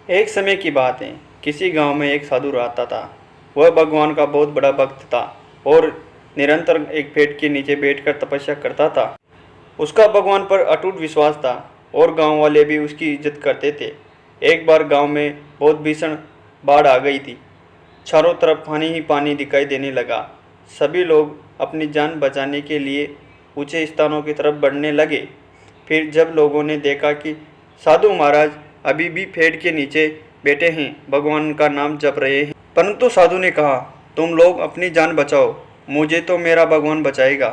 एक समय की बात है, किसी गांव में एक साधु रहता था। वह भगवान का बहुत बड़ा भक्त था और निरंतर एक पेड़ के नीचे बैठकर तपस्या करता था। उसका भगवान पर अटूट विश्वास था और गांव वाले भी उसकी इज्जत करते थे। एक बार गांव में बहुत भीषण बाढ़ आ गई थी। चारों तरफ पानी ही पानी दिखाई देने लगा। सभी लोग अपनी जान बचाने के लिए ऊंचे स्थानों की तरफ बढ़ने लगे। फिर जब लोगों ने देखा कि साधु महाराज अभी भी पेड़ के नीचे बैठे हैं, भगवान का नाम जप रहे हैं, परंतु साधु ने कहा, तुम लोग अपनी जान बचाओ, मुझे तो मेरा भगवान बचाएगा।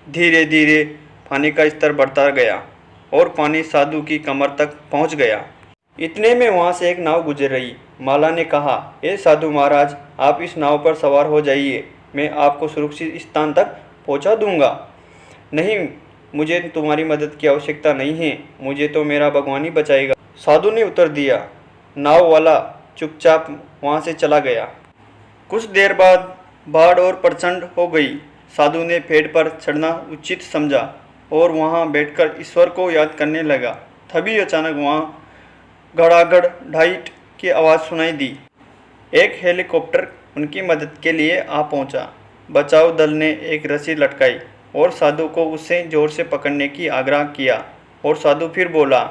धीरे धीरे पानी का स्तर बढ़ता गया और पानी साधु की कमर तक पहुंच गया। इतने में वहां से एक नाव गुजर रही। माला ने कहा, हे साधु महाराज, आप इस नाव पर सवार हो जाइए, मैं आपको सुरक्षित स्थान तक पहुंचा दूंगा। नहीं, मुझे तुम्हारी मदद की आवश्यकता नहीं है, मुझे तो मेरा भगवान ही बचाएगा, साधु ने उत्तर दिया। नाव वाला चुपचाप वहां से चला गया। कुछ देर बाद बाढ़ और प्रचंड हो गई। साधु ने पेड़ पर चढ़ना उचित समझा और वहां बैठकर ईश्वर को याद करने लगा। तभी अचानक वहां गड़ागड़ ढाइट की आवाज़ सुनाई दी। एक हेलीकॉप्टर उनकी मदद के लिए आ पहुंचा। बचाव दल ने एक रस्सी लटकाई और साधु को उससे जोर से पकड़ने की आग्रह किया और साधु फिर बोला,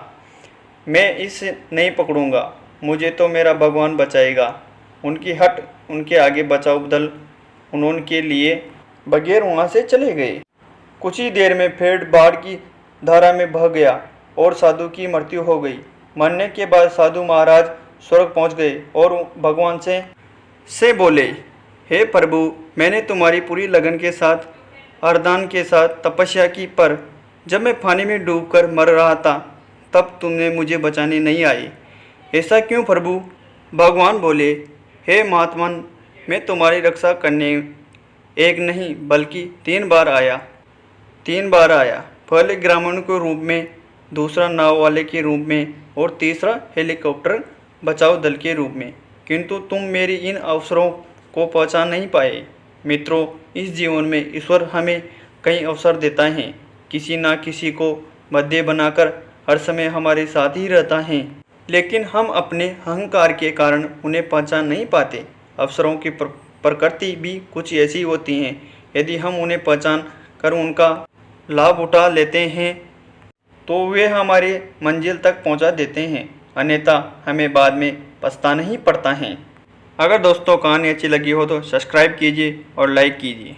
मैं इसे नहीं पकड़ूंगा, मुझे तो मेरा भगवान बचाएगा। उनकी हट उनके आगे बचाव दल उनके लिए बगैर वहाँ से चले गए। कुछ ही देर में पेड़ बाढ़ की धारा में बह गया और साधु की मृत्यु हो गई। मरने के बाद साधु महाराज स्वर्ग पहुँच गए और भगवान से बोले, हे प्रभु, मैंने तुम्हारी पूरी लगन के साथ अरदान के साथ तपस्या की, पर जब मैं पानी में डूबकर मर रहा था तब तुमने मुझे बचाने नहीं आए। ऐसा क्यों प्रभु? भगवान बोले, हे महात्मन, मैं तुम्हारी रक्षा करने एक नहीं बल्कि 3 बार आया। पहले ग्रामीण के रूप में, दूसरा नाव वाले के रूप में और तीसरा हेलीकॉप्टर बचाव दल के रूप में, किंतु तुम मेरी इन अवसरों को पहचान नहीं पाए। मित्रों, इस जीवन में ईश्वर हमें कई अवसर देता है, किसी ना किसी को मध्य बनाकर हर समय हमारे साथ ही रहता है, लेकिन हम अपने अहंकार के कारण उन्हें पहचान नहीं पाते। अवसरों की प्रकृति भी कुछ ऐसी होती हैं, यदि हम उन्हें पहचान कर उनका लाभ उठा लेते हैं तो वे हमारे मंजिल तक पहुंचा देते हैं, अन्यथा हमें बाद में पछताना ही पड़ता है। अगर दोस्तों कहानी अच्छी लगी हो तो सब्सक्राइब कीजिए और लाइक कीजिए।